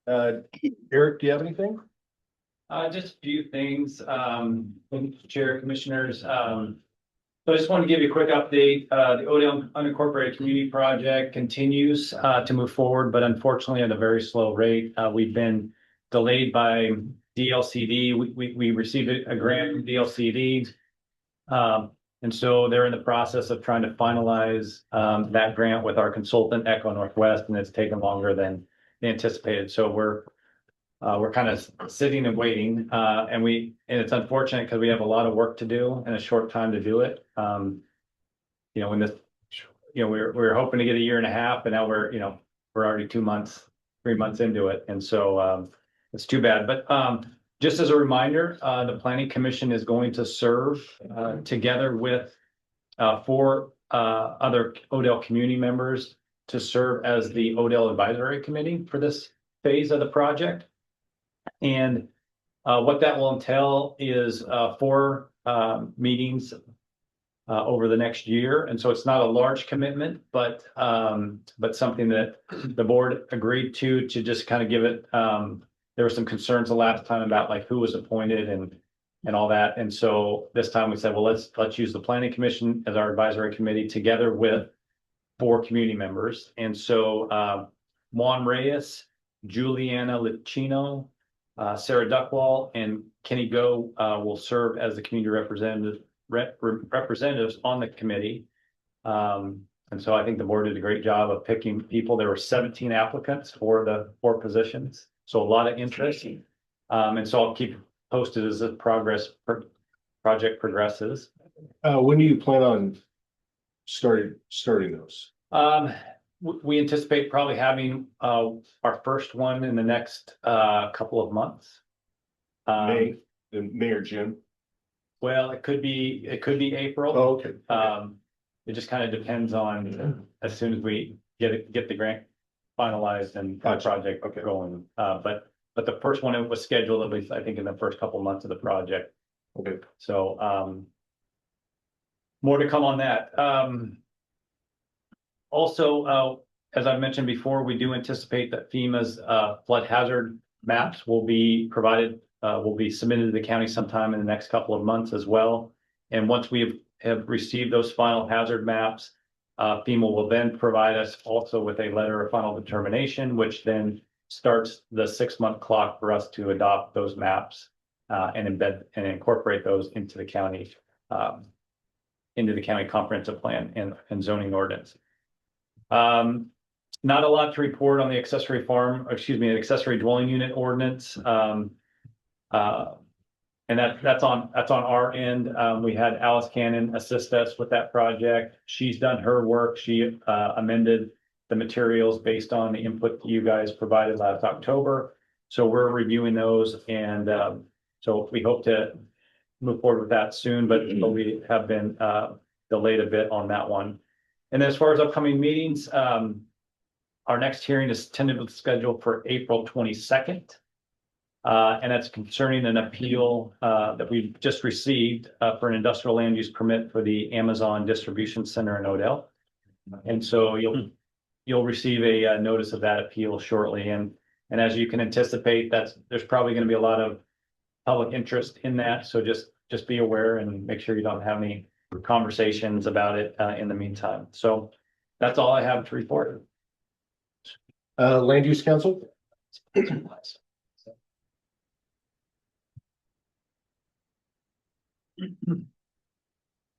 Eric, do you have anything? Just a few things, Chair, Commissioners. So I just want to give you a quick update. The Odell Unincorporated Community Project continues to move forward, but unfortunately at a very slow rate. We've been delayed by DLCD. We received a grant from DLCD. And so they're in the process of trying to finalize that grant with our consultant, Echo Northwest, and it's taken longer than anticipated. So we're kind of sitting and waiting, and it's unfortunate because we have a lot of work to do in a short time to do it. When this, we were hoping to get a year and a half, and now we're already 2 months, 3 months into it, and so it's too bad. But just as a reminder, the Planning Commission is going to serve together with 4 other Odell community members to serve as the Odell Advisory Committee for this phase of the project. And what that will entail is 4 meetings over the next year. And so it's not a large commitment, but something that the board agreed to just kind of give it. There were some concerns the last time about like who was appointed and all that. And so this time we said, well, let's use the Planning Commission as our advisory committee together with 4 community members. And so Juan Reyes, Juliana Licino, Sarah Duckwall, and Kenny Go will serve as the community representatives on the committee. And so I think the board did a great job of picking people. There were 17 applicants for the 4 positions, so a lot of interest. And so I'll keep posted as the project progresses. When do you plan on starting those? We anticipate probably having our first one in the next couple of months. May or June? Well, it could be April. Oh, okay. It just kind of depends on as soon as we get the grant finalized and the project going. But the first one, it was scheduled at least I think in the first couple of months of the project. Okay. So more to come on that. Also, as I mentioned before, we do anticipate that FEMA's flood hazard maps will be provided, will be submitted to the county sometime in the next couple of months as well. And once we have received those final hazard maps, FEMA will then provide us also with a letter of final determination, which then starts the 6-month clock for us to adopt those maps and embed and incorporate those into the county comprehensive plan and zoning ordinance. Not a lot to report on the accessory dwelling unit ordinance. And that's on our end. We had Alice Cannon assist us with that project. She's done her work. She amended the materials based on the input that you guys provided last October. So we're reviewing those, and so we hope to move forward with that soon, but we have been delayed a bit on that one. And as far as upcoming meetings, our next hearing is tentatively scheduled for April 22nd. And that's concerning an appeal that we've just received for an industrial land use permit for the Amazon distribution center in Odell. And so you'll receive a notice of that appeal shortly. And as you can anticipate, there's probably going to be a lot of public interest in that. So just be aware and make sure you don't have any conversations about it in the meantime. So that's all I have to report. Land use council? Do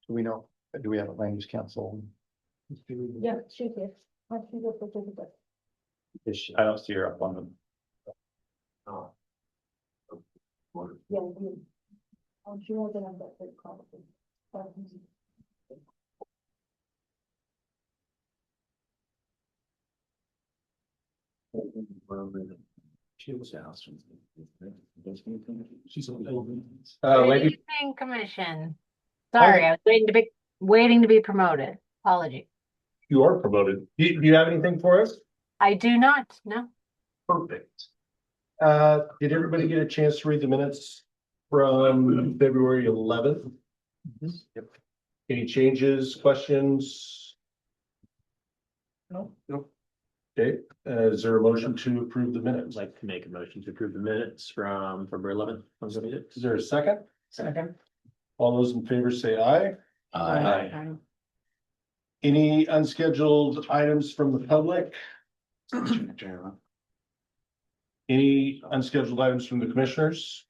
we know? Do we have a land use council? Yeah, she's here. I don't see her up on them. Yeah, she wasn't on that big call. She was asked. She's Good evening, Commission. Sorry, I was waiting to be promoted. Apology. You are promoted. Do you have anything for us? I do not, no. Perfect. Did everybody get a chance to read the minutes from February 11th? Yep. Any changes, questions? No. Okay, is there a motion to approve the I'd minutes? like to make a motion to approve the minutes from February 11th. Is there a second? Second. All those in favor say aye. Aye. Any unscheduled items from the public? Any unscheduled items from the commissioners?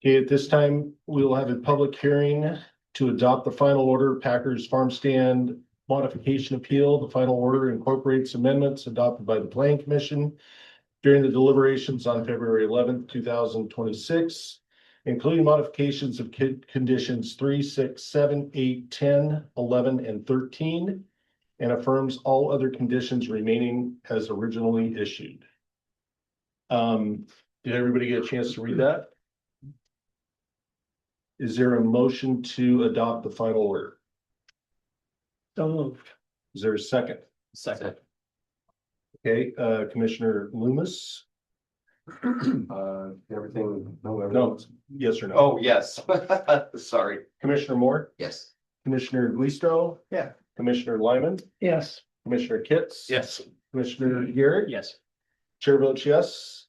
Okay, at this time, we will have a public hearing to adopt the final order Packers Farm Stand modification appeal. The final order incorporates amendments adopted by the Planning Commission during the deliberations on February 11th, 2026, including modifications of conditions 3, 6, 7, 8, 10, 11, and 13, and affirms all other conditions remaining as originally issued. Did everybody get a chance to read that? Is there a motion to adopt the final order? So moved. Is there a second? Second. Okay, Commissioner Loomis? Everything, No, yes or no? Oh, yes. Sorry. Commissioner Moore? Yes. Commissioner Luisto? Yeah. Commissioner Lyman? Yes. Commissioner Kitts? Yes. Commissioner Garrett? Yes. Chair votes yes.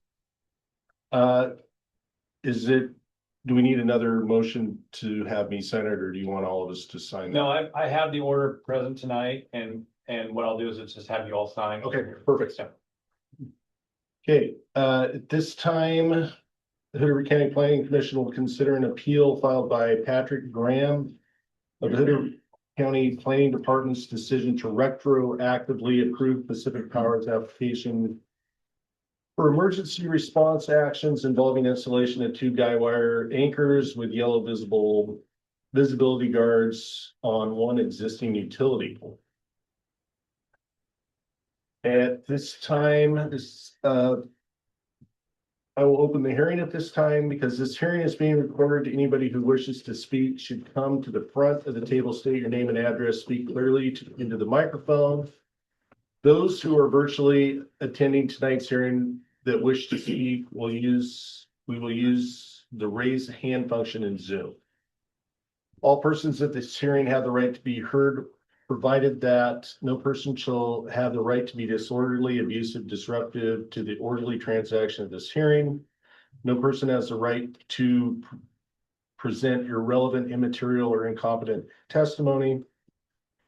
Do we need another motion to have me sign it, or do you want all of us to sign? No, I have the order present tonight and what I'll do is just have you all sign. Okay, perfect. Okay, at this time, the Hooter County Planning Commission will consider an appeal filed by Patrick Graham of the Hooter County Planning Department's decision to retroactively approve Pacific Power's application for emergency response actions involving installation of 2 guy wire anchors with yellow visibility guards on 1 existing utility pole. At this time, I will open the hearing at this time because this hearing is being recorded. Anybody who wishes to speak should come to the front of the table, state your name and address, speak clearly into the microphone. Those who are virtually attending tonight's hearing that wish to speak we will use the raise hand function in Zoom. All persons at this hearing have the right to be heard, provided that no person shall have the right to be disorderly, abusive, disruptive to the orderly transaction of this hearing. No person has the right to present irrelevant, immaterial, or incompetent testimony.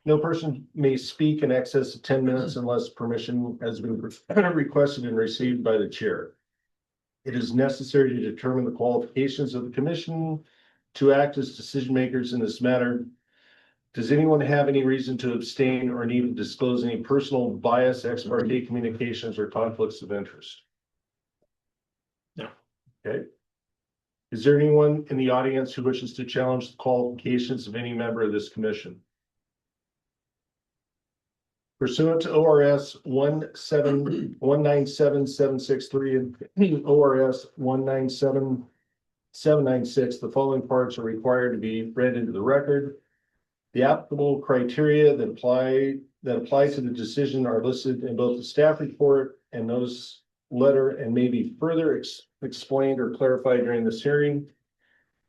No person may speak in excess of 10 minutes unless permission has been requested and received by the chair. It is necessary to determine the qualifications of the commission to act as decision makers in this matter. Does anyone have any reason to abstain or need to disclose any personal bias, ex parte communications, or conflicts of interest? No. Okay. Is there anyone in the audience who wishes to challenge the qualifications of any member of this commission? Pursuant to ORS 197.763 and ORS 197.796, the following parts are required to be read into the record. The applicable criteria that apply to the decision are listed in both the staff report and notice letter and may be further explained or clarified during this hearing.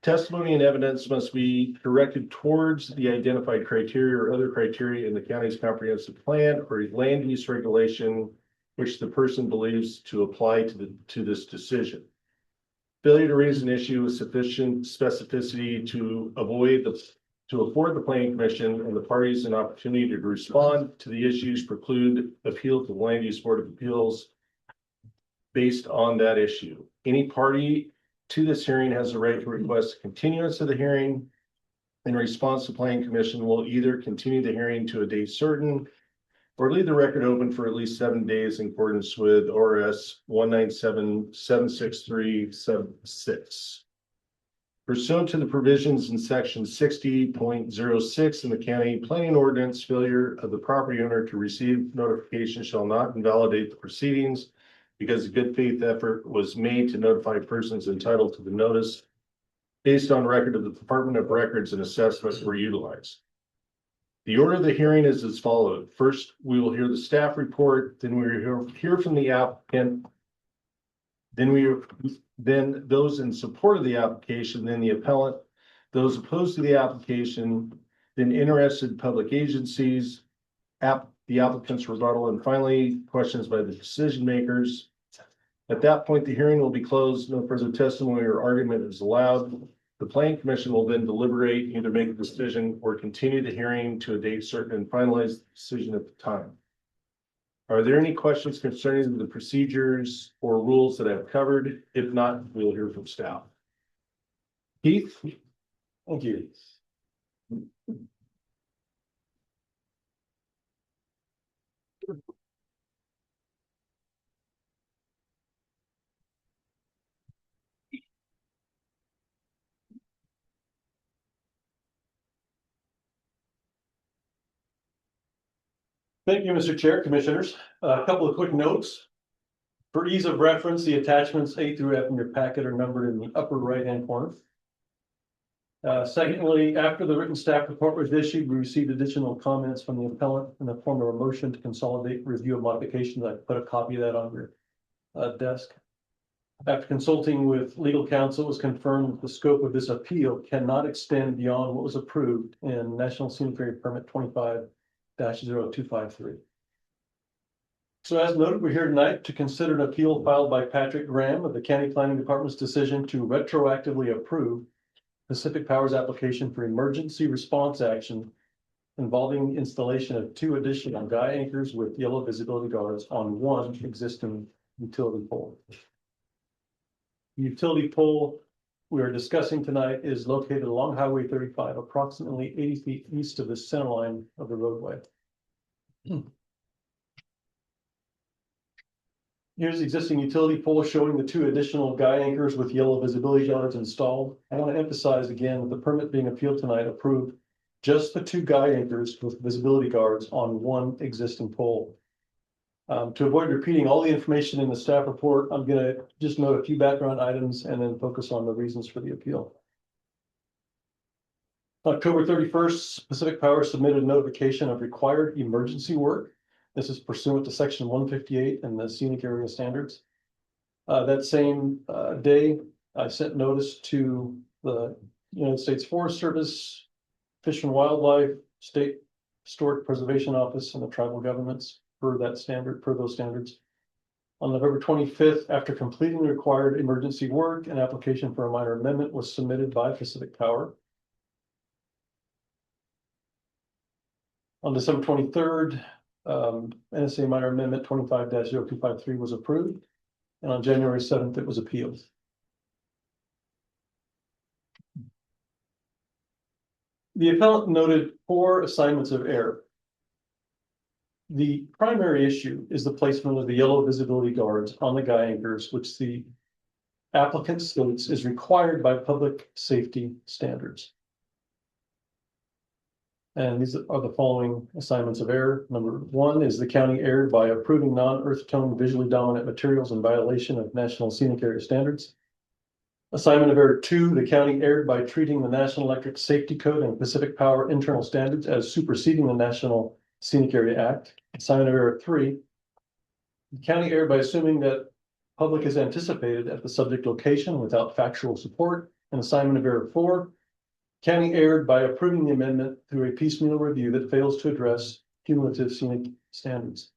Testimony and evidence must be directed towards the identified criteria or other criteria in the county's comprehensive plan or land use regulation, which the person believes to apply to this decision. Failure to raise an issue with sufficient specificity to afford the Planning Commission and the parties an opportunity to respond to the issues preclude appeal to the Land Use Board of Appeals based on that issue. Any party to this hearing has the right to request a continuance of the hearing. In response, the Planning Commission will either continue the hearing to a date certain or leave the record open for at least 7 days in accordance with ORS 197.763.76. Pursuant to the provisions in section 60.06 in the county planning ordinance, failure of the property owner to receive notification shall not invalidate the proceedings because a good faith effort was made to notify persons entitled to the notice based on record of the Department of Records and assessments were utilized. The order of the hearing is as follows. First, we will hear the staff report, then we will hear from the applicant, then those in support of the application, then the appellant, those opposed to the application, then interested public agencies, the applicant's rebuttal, and finally, questions by the decision makers. At that point, the hearing will be closed. No further testimony or argument is allowed. The planning commission will then deliberate, either make a decision or continue the hearing to a date certain and finalize the decision at the time. Are there any questions concerning the procedures or rules that I've covered? If not, we'll hear from staff. Keith? Thank you. Thank you, Mr. Chair, Commissioners. A couple of quick notes. For ease of reference, the attachments A through F in your packet are numbered in the upper right-hand corner. Secondly, after the written staff report was issued, we received additional comments from the appellant in the form of a motion to consolidate review of modifications. I put a copy of that on your desk. After consulting with legal counsel, it was confirmed that the scope of this appeal cannot extend beyond what was approved in National Scenic Area Permit 25-0253. So as noted, we're here tonight to consider an appeal filed by Patrick Graham of the County Planning Department's decision to retroactively approve Pacific Power's application for emergency response action involving installation of 2 additional guy anchors with yellow visibility guards on 1 existing utility pole. The utility pole we are discussing tonight is located along Highway 35, approximately 80 feet east of the center line of the roadway. Here's the existing utility pole showing the 2 additional guy anchors with yellow visibility guards installed. I want to emphasize again that the permit being appealed tonight approved just the 2 guy anchors with visibility guards on 1 existing pole. To avoid repeating all the information in the staff report, I'm going to just note a few background items and then focus on the reasons for the appeal. October 31st, Pacific Power submitted a notification of required emergency work. This is pursuant to section 158 and the scenic area standards. That same day, I sent notice to the United States Forest Service, Fish and Wildlife, State Historic Preservation Office, and the tribal governments per those standards. On November 25th, after completing the required emergency work, an application for a minor amendment was submitted by Pacific Power. On December 23rd, NSA minor amendment 25-0253 was approved, and on January 7th, it was appealed. The appellant noted 4 assignments of error. The primary issue is the placement of the yellow visibility guards on the guy anchors, which the applicant states is required by public safety standards. And these are the following assignments of error. Number 1 is the county erred by approving non-earth tone visually dominant materials in violation of National Scenic Area standards. Assignment of error 2, the county erred by treating the National Electric Safety Code and Pacific Power internal standards as superseding the National Scenic Area Act. Assignment of error 3, the county erred by assuming that public is anticipated at the subject location without factual support. And assignment of error 4, county erred by approving the amendment through a piecemeal review that fails to address cumulative scenic standards.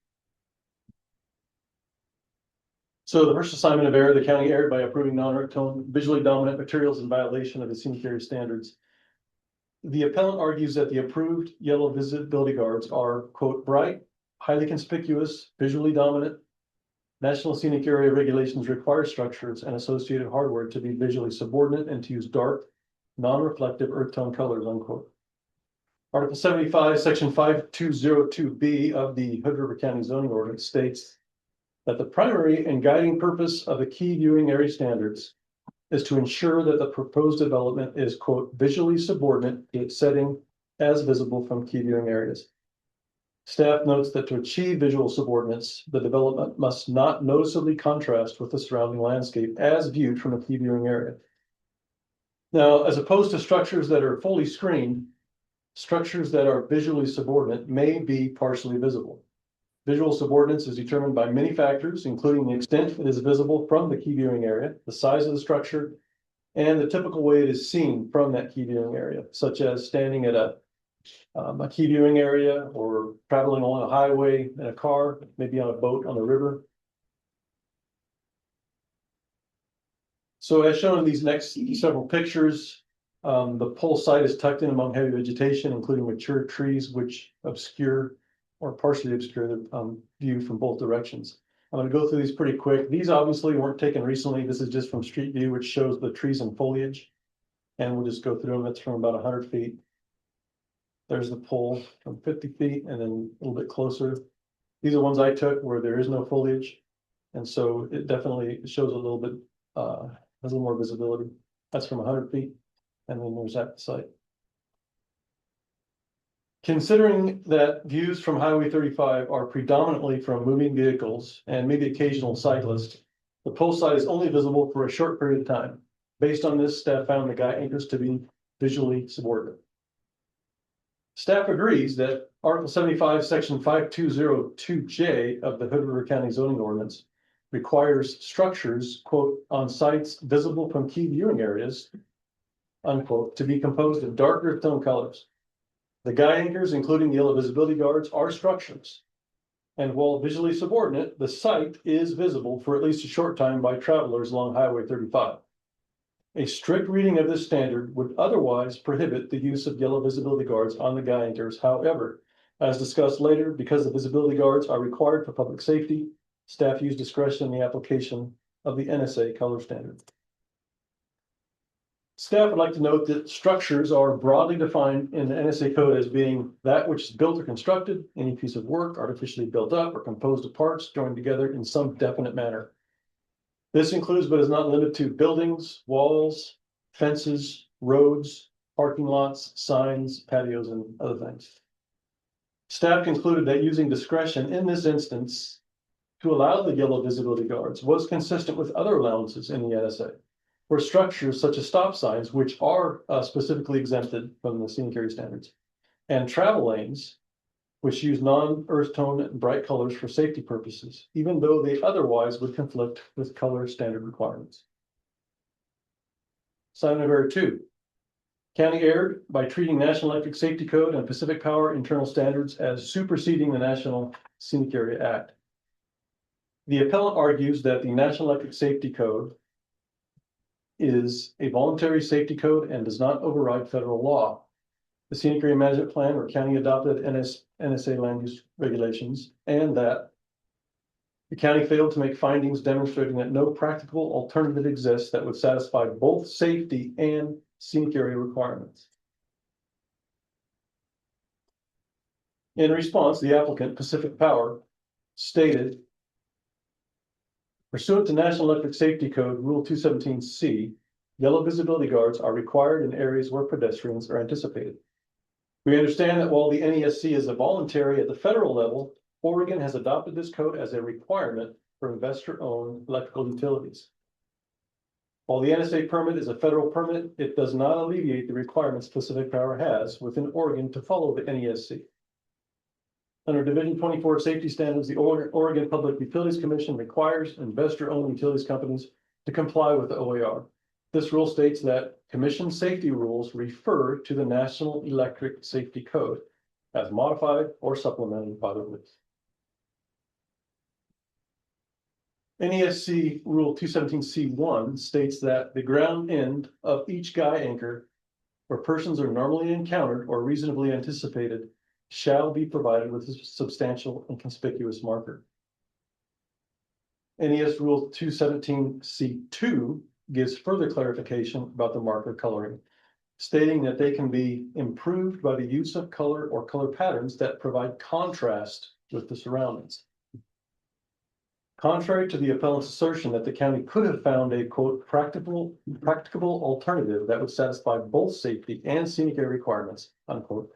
So the first assignment of error, the county erred by approving non-earth tone visually dominant materials in violation of the scenic area standards. The appellant argues that the approved yellow visibility guards are, quote, bright, highly conspicuous, visually dominant. National Scenic Area regulations require structures and associated hardware to be visually subordinate and to use dark, non-reflective earth tone colors, unquote. Article 75, section 5202B of the Hood River County zoning ordinance states that the primary and guiding purpose of the key viewing area standards is to ensure that the proposed development is, quote, visually subordinate to its setting as visible from key viewing areas. Staff notes that to achieve visual subordinates, the development must not noticeably contrast with the surrounding landscape as viewed from a key viewing area. Now, as opposed to structures that are fully screened, structures that are visually subordinate may be partially visible. Visual subordinates is determined by many factors, including the extent it is visible from the key viewing area, the size of the structure, and the typical way it is seen from that key viewing area, such as standing at a a key viewing area or traveling along a highway in a car, maybe on a boat on the river. So as shown in these next several pictures, the pole site is tucked in among heavy vegetation, including mature trees, which obscure or partially obscure the view from both directions. I'm going to go through these pretty quick. These obviously weren't taken recently. This is just from Street View, which shows the trees and foliage. And we'll just go through them. It's from about 100 feet. There's the pole from 50 feet and then a little bit closer. These are ones I took where there is no foliage. And so it definitely shows a little bit, has a little more visibility. That's from 100 feet. And then there's at the site. Considering that views from Highway 35 are predominantly from moving vehicles and maybe occasional cyclists, the pole site is only visible for a short period of time. Based on this, staff found the guy anchors to be visually subordinate. Staff agrees that Article 75, Section 5202J of the Hood River County zoning ordinance requires structures, quote, on sites visible from key viewing areas, unquote, to be composed of dark earth tone colors. The guy anchors, including yellow visibility guards, are structures. And while visually subordinate, the site is visible for at least a short time by travelers along Highway 35. A strict reading of this standard would otherwise prohibit the use of yellow visibility guards on the guy anchors. However, as discussed later, because the visibility guards are required for public safety, staff use discretion in the application of the NSA color standard. Staff would like to note that structures are broadly defined in the NSA code as being that which is built or constructed, any piece of work artificially built up or composed of parts joined together in some definite manner. This includes, but is not limited to, buildings, walls, fences, roads, parking lots, signs, patios, and other things. Staff concluded that using discretion in this instance to allow the yellow visibility guards was consistent with other allowances in the NSA for structures such as stop signs, which are specifically exempted from the scenic area standards, and travel lanes, which use non-earth tone bright colors for safety purposes, even though they otherwise would conflict with color standard requirements. Assignment of error 2. County erred by treating National Electric Safety Code and Pacific Power internal standards as superseding the National Scenic Area Act. The appellant argues that the National Electric Safety Code is a voluntary safety code and does not override federal law. The Scenic Area Management Plan or county adopted NSA land use regulations, and that the county failed to make findings demonstrating that no practical alternative exists that would satisfy both safety and scenic area requirements. In response, the applicant, Pacific Power, stated, pursuant to National Electric Safety Code Rule 217C, yellow visibility guards are required in areas where pedestrians are anticipated. We understand that while the NESC is a voluntary at the federal level, Oregon has adopted this code as a requirement for investor-owned electrical utilities. While the NSA permit is a federal permit, it does not alleviate the requirements Pacific Power has within Oregon to follow the NESC. Under Division 24 Safety Standards, the Oregon Public Utilities Commission requires investor-owned utilities companies to comply with the OER. This rule states that commission safety rules refer to the National Electric Safety Code as modified or supplemented by the rules. NESC Rule 217C1 states that the ground end of each guy anchor where persons are normally encountered or reasonably anticipated shall be provided with a substantial and conspicuous marker. NES Rule 217C2 gives further clarification about the marker coloring, stating that they can be improved by the use of color or color patterns that provide contrast with the surroundings. Contrary to the appellant's assertion that the county could have found a, quote, practicable alternative that would satisfy both safety and scenic area requirements, unquote,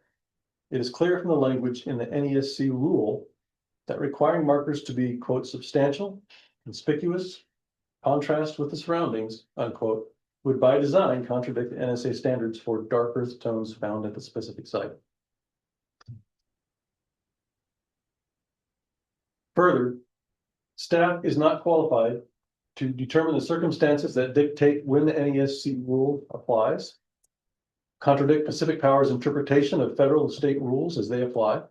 it is clear from the language in the NESC rule that requiring markers to be, quote, substantial, conspicuous, contrast with the surroundings, unquote, would by design contradict the NSA standards for dark earth tones found at the specific site. Further, staff is not qualified to determine the circumstances that dictate when the NESC rule applies. contradict Pacific Power's interpretation of federal and state rules as they apply,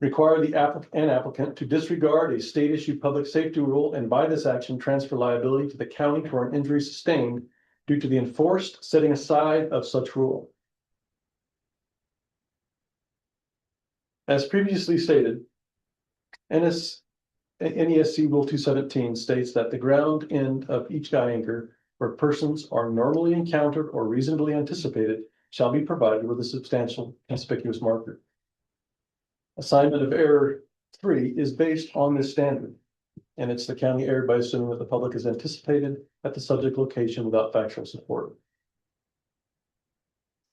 require the applicant to disregard a state issued public safety rule, and by this action transfer liability to the county for an injury sustained due to the enforced setting aside of such rule. As previously stated, NESC Rule 217 states that the ground end of each guy anchor where persons are normally encountered or reasonably anticipated shall be provided with a substantial conspicuous marker. Assignment of error 3 is based on this standard, and it's the county erred by assuming that the public is anticipated at the subject location without factual support.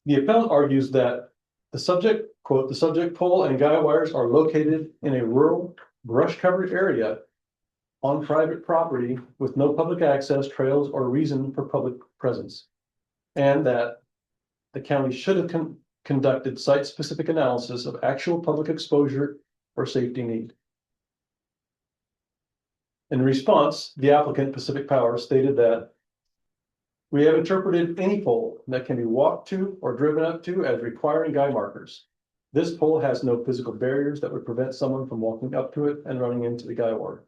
The appellant argues that the subject, quote, the subject pole and guy wires are located in a rural brush covered area on private property with no public access, trails, or reason for public presence, and that the county should have conducted site-specific analysis of actual public exposure or safety need. In response, the applicant, Pacific Power, stated that we have interpreted any pole that can be walked to or driven up to as requiring guy markers. This pole has no physical barriers that would prevent someone from walking up to it and running into the guy wire.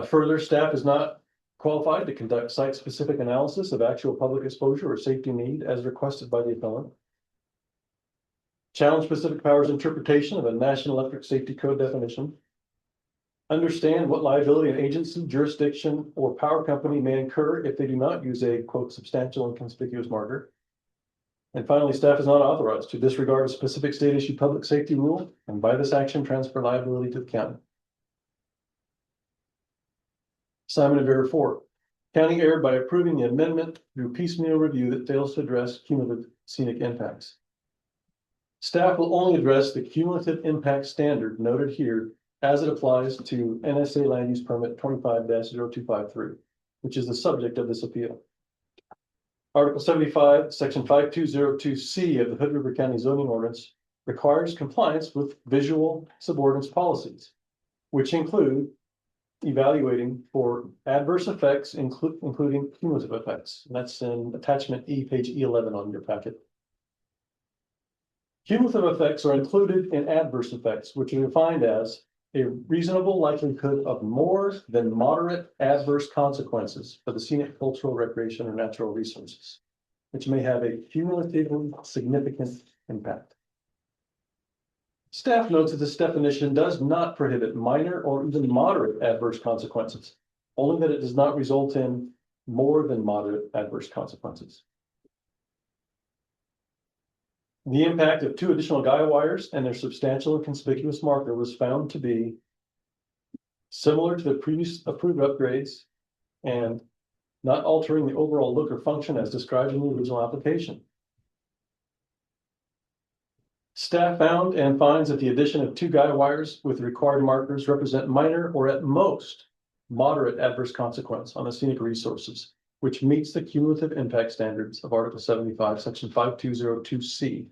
Further, staff is not qualified to conduct site-specific analysis of actual public exposure or safety need as requested by the appellant. Challenge Pacific Power's interpretation of a National Electric Safety Code definition. Understand what liability an agency, jurisdiction, or power company may incur if they do not use a, quote, substantial and conspicuous marker. And finally, staff is not authorized to disregard a specific state issued public safety rule, and by this action transfer liability to the county. Assignment of error 4. County erred by approving the amendment through piecemeal review that fails to address cumulative scenic impacts. Staff will only address the cumulative impact standard noted here as it applies to NSA Land Use Permit 25-0253, which is the subject of this appeal. Article 75, Section 5202C of the Hood River County Zoning Ordinance requires compliance with visual subordinance policies, which include evaluating for adverse effects, including cumulative effects. And that's in attachment E, page E11 on your packet. Cumulative effects are included in adverse effects, which are defined as a reasonable likelihood of more than moderate adverse consequences for the scenic, cultural, recreation, or natural resources, which may have a cumulatively significant impact. Staff notes that this definition does not prohibit minor or even moderate adverse consequences, only that it does not result in more than moderate adverse consequences. The impact of 2 additional guy wires and their substantial and conspicuous marker was found to be similar to the previous approved upgrades and not altering the overall look or function as described in the original application. Staff found and finds that the addition of 2 guy wires with required markers represent minor or at most moderate adverse consequence on the scenic resources, which meets the cumulative impact standards of Article 75, Section 5202C.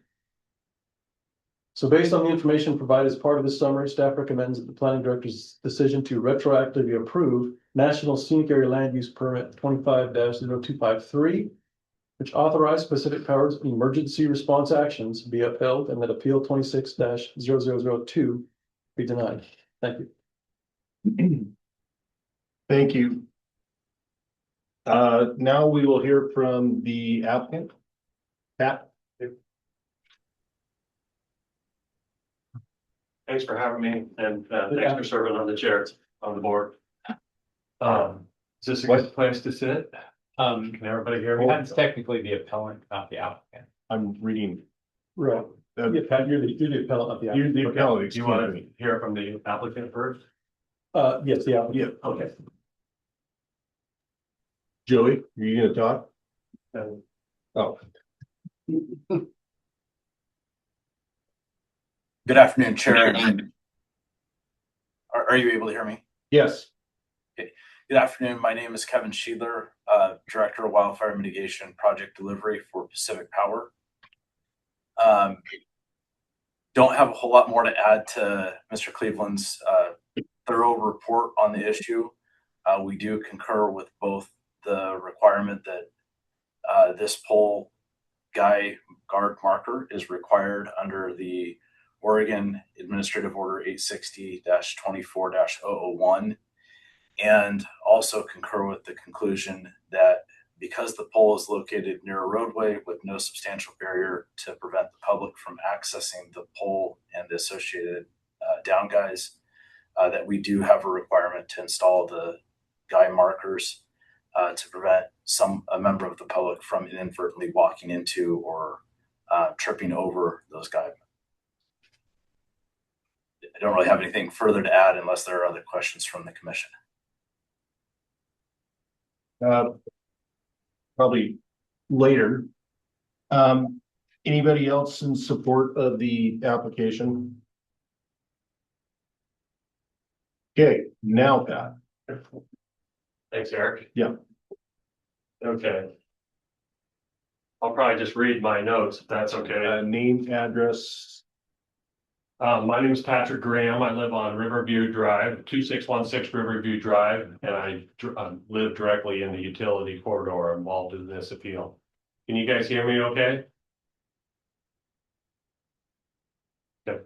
So based on the information provided as part of this summary, staff recommends that the planning director's decision to retroactively approve National Scenic Area Land Use Permit 25-0253, which authorized Pacific Power's emergency response actions, be upheld, and that Appeal 26-0002 be denied. Thank you. Thank you. Now we will hear from the applicant. Pat? Thanks for having me, and thanks for serving on the chair on the board. Is this a good place to sit? Can everybody hear me? That's technically the appellant, not the applicant. I'm reading. Right. Yeah, Pat, you're the appellant of the You're applicant. the appellant, Do you excuse want me. to hear from the applicant first? Yes, the applicant. Yeah, Okay. Joey, are you gonna talk? Um, Oh, Good afternoon, Chair. Are you able to hear me? yes. Good afternoon. My name is Kevin Schiedler, Director of Wildfire Mitigation Project Delivery for Pacific Power. Don't have a whole lot more to add to Mr. Cleveland's thorough report on the issue. We do concur with both the requirement that This pole guy guard marker is required under the Oregon Administrative Order 860-24-001, and also concur with the conclusion that because the pole is located near a roadway with no substantial barrier to prevent the public from accessing the pole and the associated down guys, that we do have a requirement to install the guy markers to prevent a member of the public from inadvertently walking into or tripping over those guy. I don't really have anything further to add unless there are other questions from the commission. Probably later. Anybody else in support of the application? Okay, now Pat. Thanks, Eric. Yeah. Okay. I'll probably just read my notes if that's okay. Name, address. My name is Patrick Graham. I live on Riverview Drive, 2616 Riverview Drive, and I live directly in the utility corridor involved in this appeal. Can you guys hear me okay? Okay.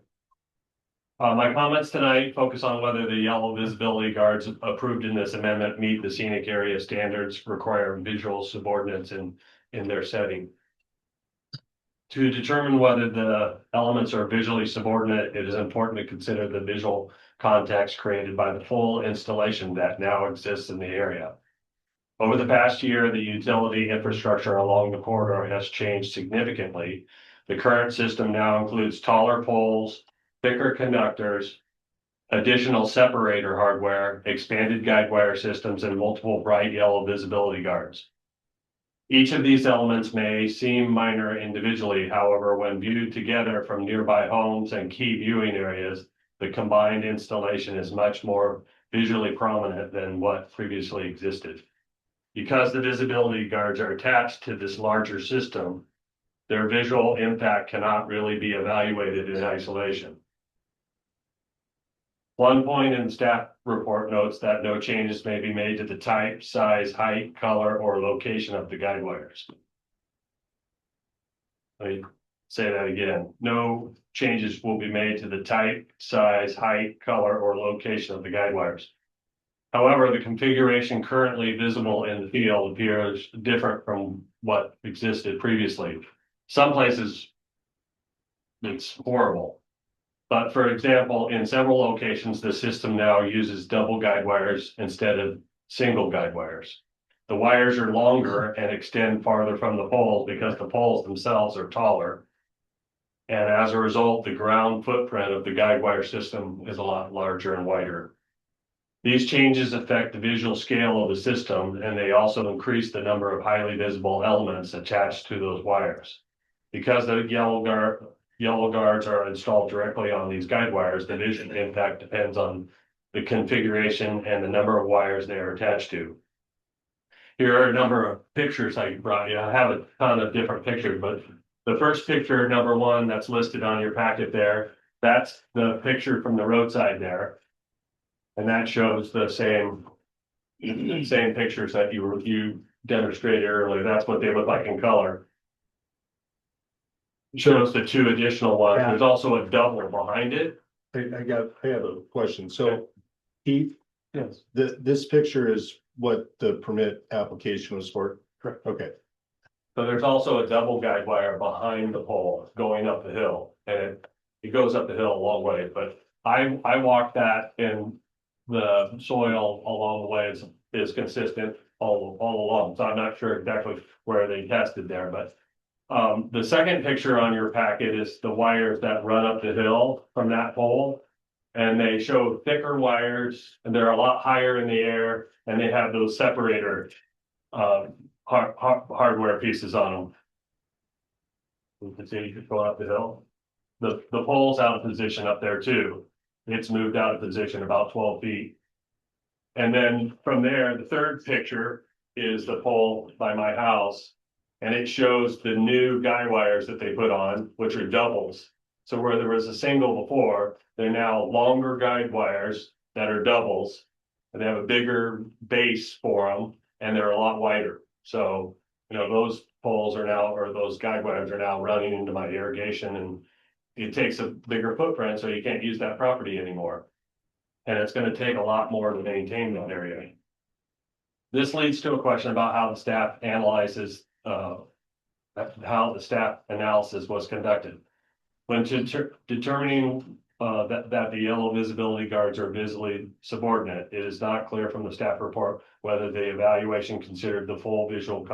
My comments tonight focus on whether the yellow visibility guards approved in this amendment meet the scenic area standards requiring visual subordinates in their setting. To determine whether the elements are visually subordinate, it is important to consider the visual context created by the full installation that now exists in the area. Over the past year, the utility infrastructure along the corridor has changed significantly. The current system now includes taller poles, thicker conductors, additional separator hardware, expanded guide wire systems, and multiple bright yellow visibility guards. Each of these elements may seem minor individually, however, when viewed together from nearby homes and key viewing areas, the combined installation is much more visually prominent than what previously existed. Because the visibility guards are attached to this larger system, their visual impact cannot really be evaluated in isolation. One point in the staff report notes that no changes may be made to the type, size, height, color, or location of the guide wires. Let me say that again. No changes will be made to the type, size, height, color, or location of the guide wires. However, the configuration currently visible in the field appears different from what existed previously. Some places it's horrible. But for example, in several locations, the system now uses double guide wires instead of single guide wires. The wires are longer and extend farther from the poles because the poles themselves are taller. And as a result, the ground footprint of the guide wire system is a lot larger and wider. These changes affect the visual scale of the system, and they also increase the number of highly visible elements attached to those wires. Because the yellow guards are installed directly on these guide wires, the vision impact depends on the configuration and the number of wires they are attached to. Here are a number of pictures I brought you. I have a ton of different pictures, but the first picture, number one, that's listed on your packet there, that's the picture from the roadside there. And that shows the same pictures that you demonstrated earlier. That's what they look like in color. Shows the two additional ones. There's also a double behind it. I have a question. So Keith, Yes. this picture is what the permit application was for? Correct. Okay. So there's also a double guide wire behind the pole going up the hill, and it goes up the hill a long way, but I walked that, and the soil along the way is consistent all along. So I'm not sure exactly where they tested there, but the second picture on your packet is the wires that run up the hill from that pole. And they show thicker wires, and they're a lot higher in the air, and they have those separator hardware pieces on them. You can see you go up the hill. The pole's out of position up there too. It's moved out of position about 12 feet. And then from there, the third picture is the pole by my house. And it shows the new guide wires that they put on, which are doubles. So where there was a single before, they're now longer guide wires that are doubles. And they have a bigger base for them, and they're a lot wider. So, those poles are now, or those guide wires are now running into my irrigation, and it takes a bigger footprint, so you can't use that property anymore. And it's gonna take a lot more to maintain that area. This leads to a question about how the staff analyzes, how the staff analysis was conducted. When determining that the yellow visibility guards are visibly subordinate, it is not clear from the staff report whether the evaluation considered the full visual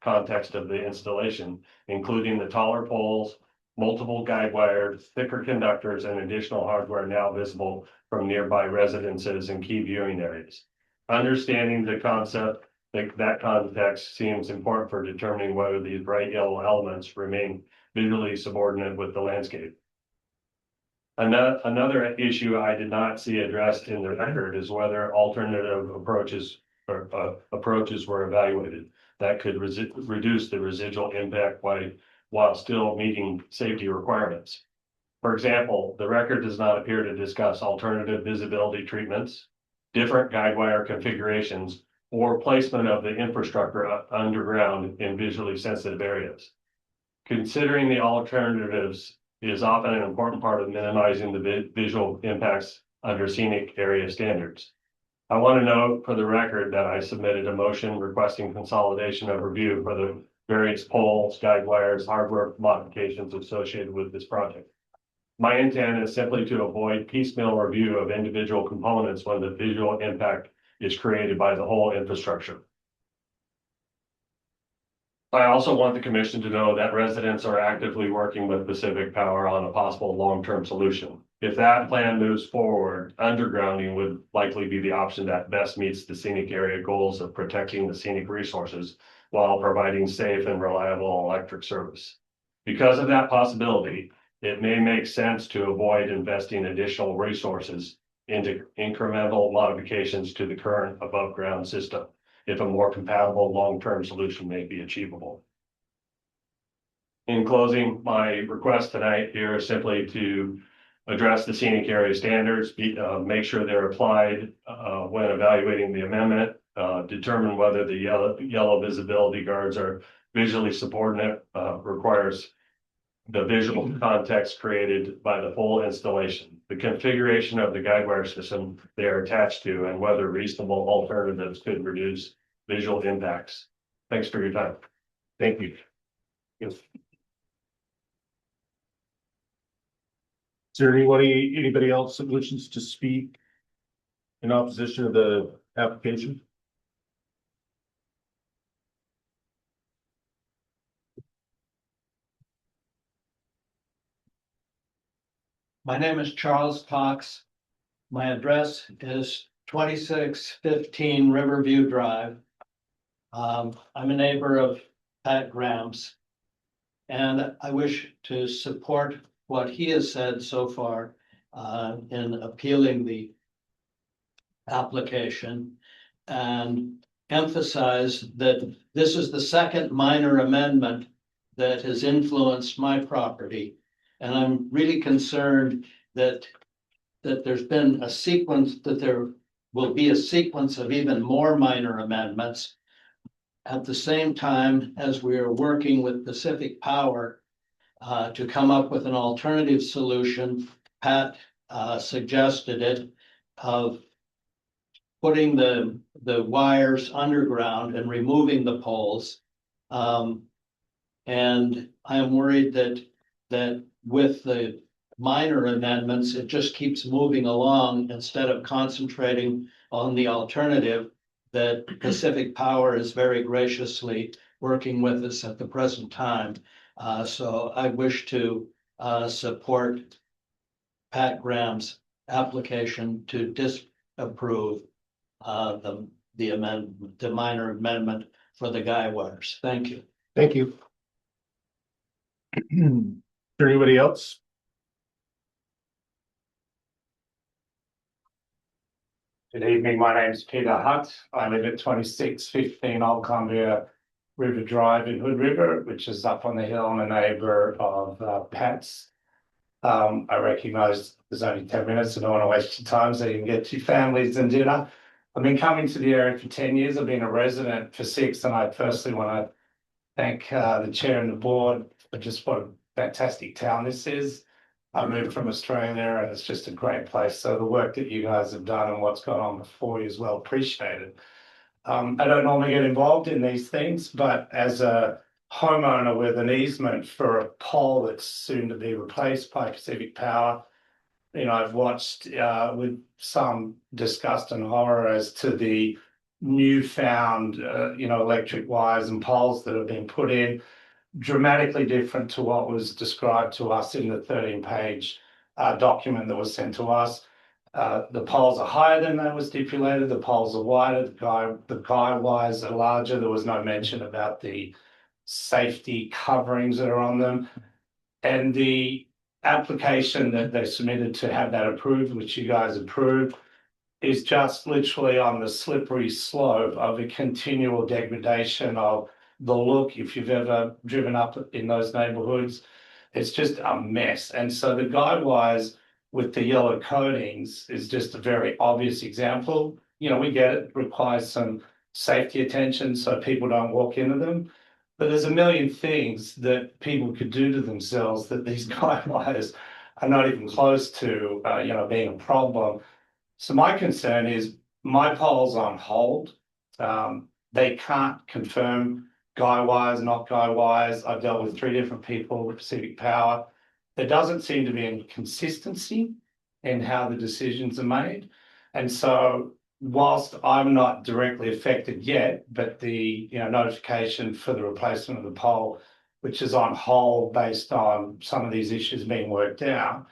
context of the installation, including the taller poles, multiple guide wires, thicker conductors, and additional hardware now visible from nearby residences and key viewing areas. Understanding the concept, that context seems important for determining whether these bright yellow elements remain visually subordinate with the landscape. Another issue I did not see addressed in the record is whether alternative approaches were evaluated that could reduce the residual impact while still meeting safety requirements. For example, the record does not appear to discuss alternative visibility treatments, different guide wire configurations, or placement of the infrastructure underground in visually sensitive areas. Considering the alternatives is often an important part of minimizing the visual impacts under scenic area standards. I want to note for the record that I submitted a motion requesting consolidation of review for the various poles, guide wires, hardware modifications associated with this project. My intent is simply to avoid piecemeal review of individual components when the visual impact is created by the whole infrastructure. I also want the commission to know that residents are actively working with Pacific Power on a possible long-term solution. If that plan moves forward, undergrounding would likely be the option that best meets the scenic area goals of protecting the scenic resources while providing safe and reliable electric service. Because of that possibility, it may make sense to avoid investing additional resources into incremental modifications to the current above ground system, if a more compatible long-term solution may be achievable. In closing, my request tonight here is simply to address the scenic area standards, make sure they're applied when evaluating the amendment, determine whether the yellow visibility guards are visually subordinate, requires the visual context created by the full installation, the configuration of the guide wire system they are attached to, and whether reasonable alternatives could reduce visual impacts. Thanks for your time. Thank you. Is there anybody else that wishes to speak in opposition of the application? My name is Charles Cox. My address is 2615 Riverview Drive. I'm a neighbor of Pat Graham's, and I wish to support what he has said so far in appealing the application and emphasize that this is the second minor amendment that has influenced my property. And I'm really concerned that there's been a sequence, that there will be a sequence of even more minor amendments. At the same time as we are working with Pacific Power to come up with an alternative solution, Pat suggested it, of putting the wires underground and removing the poles. And I am worried that with the minor amendments, it just keeps moving along instead of concentrating on the alternative that Pacific Power is very graciously working with us at the present time. So I wish to support Pat Graham's application to disapprove the minor amendment for the guide wires. Thank you. Thank you. Is there anybody else? Good evening, my name is Peter Hutt. I live at 2615 Old Columbia River Drive in Hood River, which is up on the hill. I'm a neighbour of Pat's. I recognise there's only 10 minutes, so I don't want to waste your time so you can get to your families and dinner. I've been coming to the area for 10 years. I've been a resident for 6, and I personally want to thank the chair and the board for just what a fantastic town this is. I moved from Australia and it's just a great place. So the work that you guys have done and what's gone on before you is well appreciated. I don't normally get involved in these things, but as a homeowner with an easement for a pole that's soon to be replaced by Pacific Power, you know, I've watched with some disgust and horror as to the newfound, electric wires and poles that have been put in, dramatically different to what was described to us in the 13-page document that was sent to us. The poles are higher than they were stipulated. The poles are wider. The guy wires are larger. There was no mention about the safety coverings that are on them, and the application that they submitted to have that approved, which you guys approved, is just literally on the slippery slope of a continual degradation of the look. If you've ever driven up in those neighborhoods, it's just a mess. And so the guide wires with the yellow coatings is just a very obvious example. You know, we get it requires some safety attention so people don't walk into them. But there's a million things that people could do to themselves that these guide wires are not even close to, being a problem. So my concern is my pole's on hold. They can't confirm guy wires, not guy wires. I've dealt with 3 different people with Pacific Power. There doesn't seem to be any consistency in how the decisions are made. And so whilst I'm not directly affected yet, but the notification for the replacement of the pole, which is on hold based on some of these issues being worked out,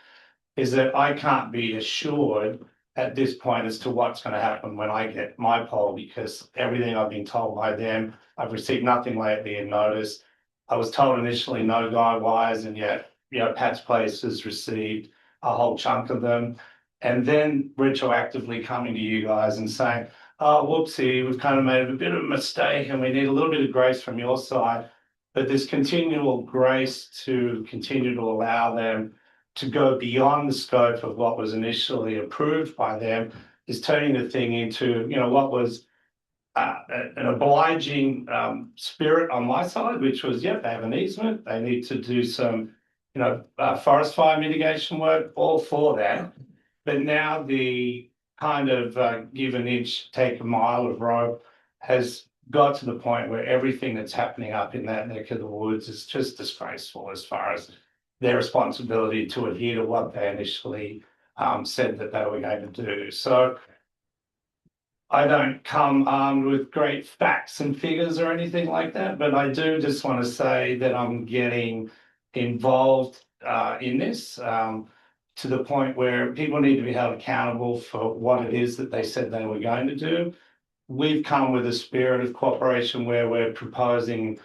is that I can't be assured at this point as to what's going to happen when I get my pole, because everything I've been told by them, I've received nothing lately in notice. I was told initially no guide wires, and yet, Pat's Place has received a whole chunk of them. And then retroactively coming to you guys and saying, oh, whoopsie, we've kind of made a bit of a mistake and we need a little bit of grace from your side. But this continual grace to continue to allow them to go beyond the scope of what was initially approved by them is turning the thing into, what was an obliging spirit on my side, which was, they have an easement, they need to do some, forest fire mitigation work, all for that. But now the kind of give an inch, take a mile of rope has got to the point where everything that's happening up in that neck of the woods is just disgraceful as far as their responsibility to adhere to what they initially said that they were going to do. So I don't come armed with great facts and figures or anything like that, but I do just want to say that I'm getting involved in this. To the point where people need to be held accountable for what it is that they said they were going to do. We've come with a spirit of cooperation where we're proposing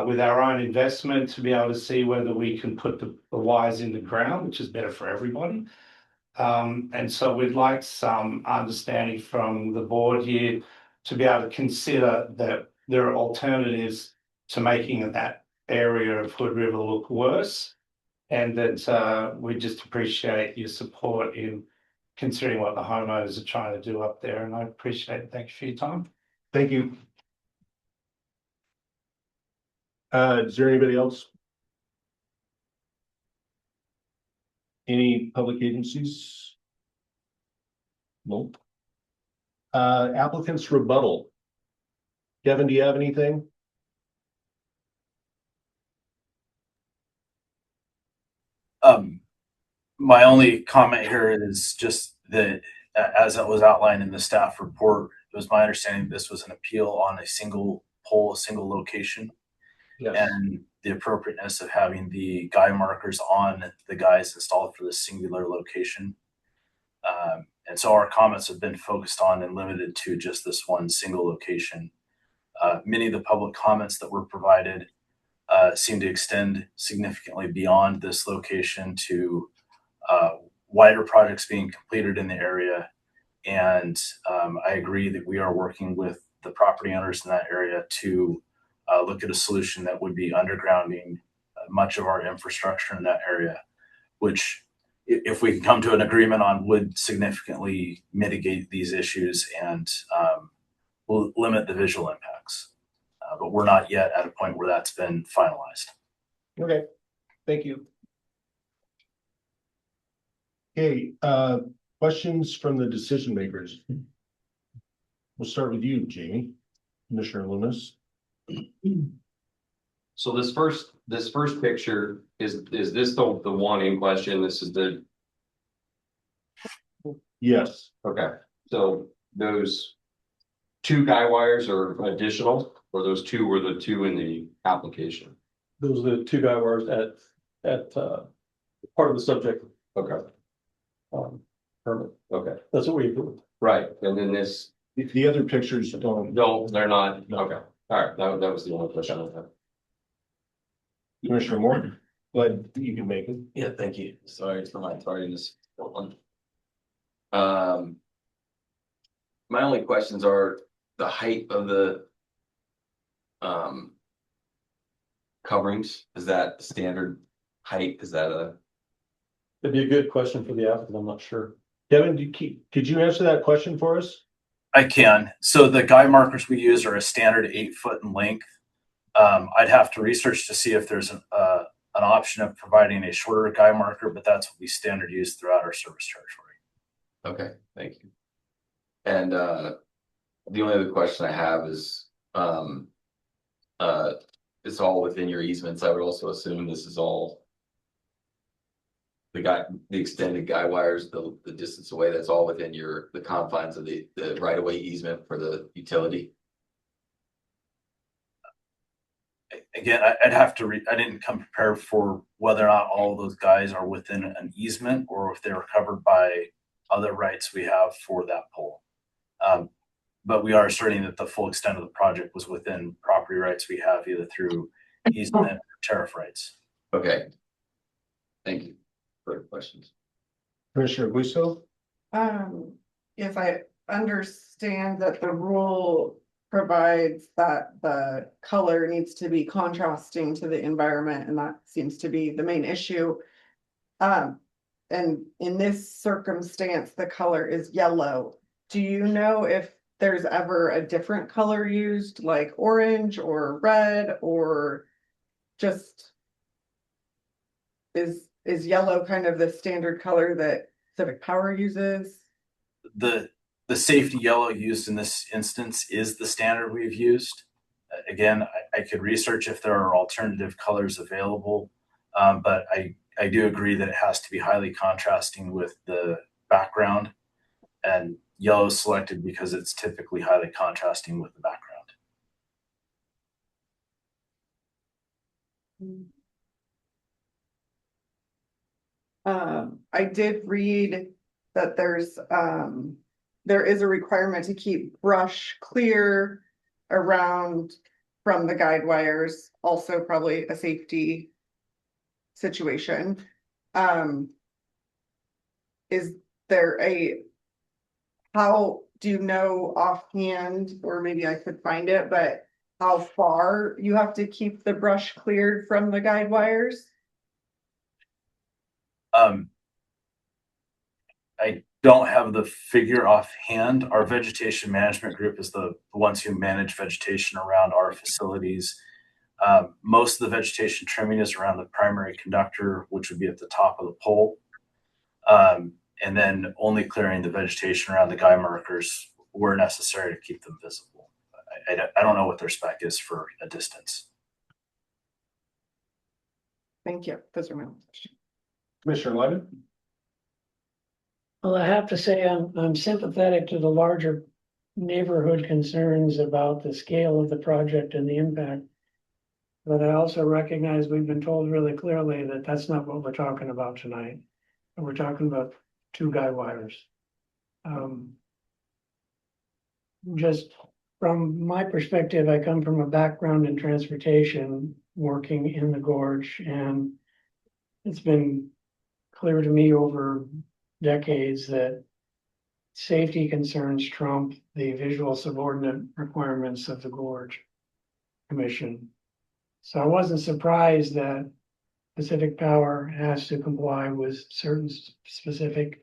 with our own investment to be able to see whether we can put the wires in the ground, which is better for everybody. And so we'd like some understanding from the board here to be able to consider that there are alternatives to making that area of Hood River look worse. And that we just appreciate your support in considering what the homeowners are trying to do up there. And I appreciate it. Thank you for your time. Thank you. Is there anybody else? Any public agencies? Nope. Applicants rebuttal. Kevin, do you have anything? My only comment here is just that, as it was outlined in the staff report, it was my understanding this was an appeal on a single pole, a single location. Yes. And the appropriateness of having the guy markers on the guys installed for this singular location. And so our comments have been focused on and limited to just this one single location. Many of the public comments that were provided seem to extend significantly beyond this location to wider projects being completed in the area. And I agree that we are working with the property owners in that area to look at a solution that would be undergrounding much of our infrastructure in that area, which, if we can come to an agreement on, would significantly mitigate these issues and will limit the visual impacts. but we're not yet at a point where that's been finalized. Okay, thank you. Okay, questions from the decision makers? We'll start with you, Jamie, Commissioner Loomis. So this first picture, is this the one in question? This is the, Yes, okay, so those two guy wires are additional, or those two were the two in the application? Those are the two guy wires at part of the subject Okay, permit. okay, That's what we approved. right, and then this, the other pictures don't. no, they're not, okay, all right, that was the only question I had. Commissioner Moore, but you can make it. Yeah, thank you. Sorry for my tardiness. My only questions are the height of the coverings. Is that standard height? Is that a? It'd be a good question for the applicant, I'm not sure. Kevin, could you answer that question for us? I can. So the guy markers we use are a standard 8 foot in length. I'd have to research to see if there's an option of providing a shorter guy marker, but that's what we standard use throughout our service territory. Okay, thank you. And the only other question I have is it's all within your easements. I would also assume this is all the extended guy wires, the distance away, that's all within the confines of the right of way easement for the utility. Again, I'd have to I didn't come prepared for whether or not all of those guys are within an easement or if they were covered by other rights we have for that pole. But we are asserting that the full extent of the project was within property rights we have either through easement or tariff rights. Okay. Thank you. Further questions? Commissioner Guiso? If I understand that the rule provides that the color needs to be contrasting to the environment, and that seems to be the main issue. And in this circumstance, the color is yellow. Do you know if there's ever a different color used, like orange or red, or just is yellow kind of the standard color that Pacific Power uses? The safety yellow used in this instance is the standard we've used. Again, I could research if there are alternative colors available, but I do agree that it has to be highly contrasting with the background, and yellow is selected because it's typically highly contrasting with the background. I did read that there is a requirement to keep brush clear around from the guide wires, also probably a safety situation. Is there how do you know offhand, or maybe I could find it, but how far you have to keep the brush cleared from the guide wires? I don't have the figure offhand. Our vegetation management group is the ones who manage vegetation around our facilities. Most of the vegetation trimming is around the primary conductor, which would be at the top of the pole. And then only clearing the vegetation around the guy markers where necessary to keep them visible. I don't know what their spec is for a distance. Thank you. Those are my questions. Commissioner Lyman? Well, I have to say, I'm sympathetic to the larger neighborhood concerns about the scale of the project and the impact. But I also recognize we've been told really clearly that that's not what we're talking about tonight. And we're talking about two guy wires. Just from my perspective, I come from a background in transportation, working in the gorge, and it's been clear to me over decades that safety concerns trump the visual subordinate requirements of the Gorge Commission. So I wasn't surprised that Pacific Power has to comply with certain specific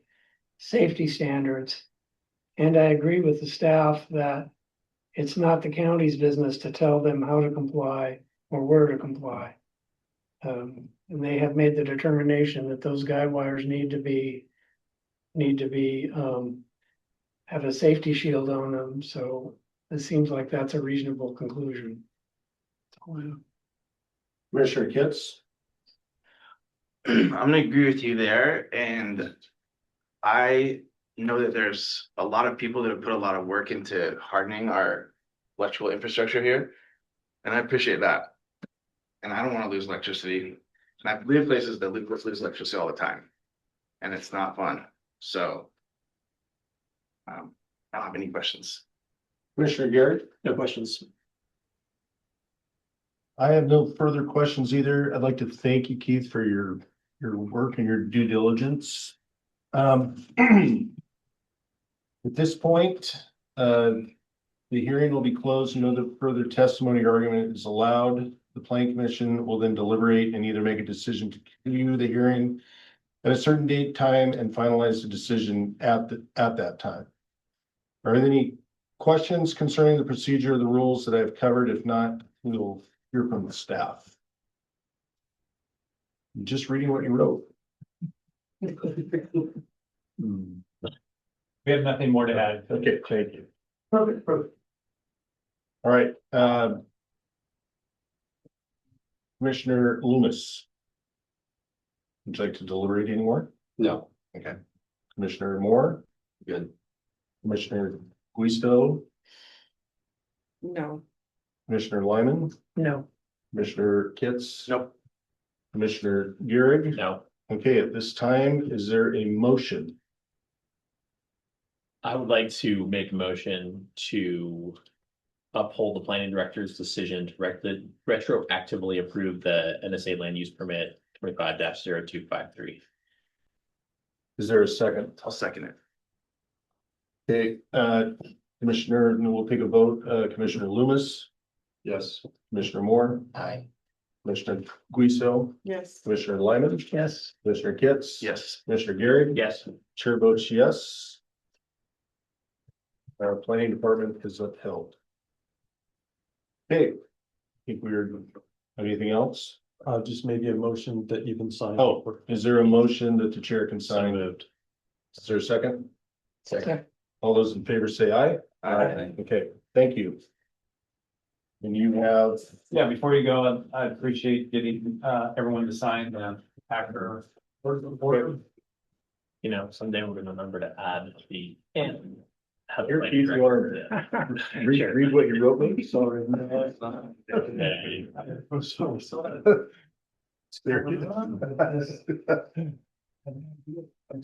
safety standards. And I agree with the staff that it's not the county's business to tell them how to comply or where to comply. And they have made the determination that those guide wires need to be, have a safety shield on them, so it seems like that's a reasonable conclusion. Commissioner Kitts? I'm gonna agree with you there, and I know that there's a lot of people that have put a lot of work into hardening our electrical infrastructure here, and I appreciate that. And I don't want to lose electricity, and I live places that lose electricity all the time, and it's not fun. So, I don't have any questions. Commissioner Garrett? No questions. I have no further questions either. I'd like to thank you, Keith, for your work and your due diligence. At this point, the hearing will be closed. No further testimony or argument is allowed. The planning commission will then deliberate and either make a decision to continue the hearing at a certain date, time, and finalize the decision at that time. Are there any questions concerning the procedure or the rules that I've covered? If not, we will hear from the staff. Just reading what you wrote. We have nothing more to add. Okay, thank you. Perfect. All right, Commissioner Loomis. Would you like to deliberate anymore? No. Okay. Commissioner Moore, Good. Commissioner Guisto, No. Commissioner Lyman, No. Commissioner Kitts. Nope. Commissioner Gehrig. No. Okay, at this time, is there a motion? I would like to make a motion to uphold the planning director's decision to retroactively approve the NSA land use permit 25-0253. Is there a second? I'll second it. Okay, Commissioner, and we'll take a vote. Commissioner Loomis, Yes. Commissioner Moore, Aye. Commissioner Guiso, Yes. Commissioner Lyman, Yes. Commissioner Kitts. Yes. Commissioner Gehrig. Yes. Chair votes yes. Our planning department is upheld. Okay. I think we're, anything else? Just maybe a motion that you can sign. Oh, is there a motion that the chair can sign? moved. Is there a second? Second. All those in favor say aye. Aye. Okay, thank you. And you have, Yeah, before you go, I appreciate getting everyone to sign after. You know, someday we're gonna remember to add the end. Have the Here, planning Keith, you wanna director- read what you wrote me? Sorry. Yeah. I'm sorry. There.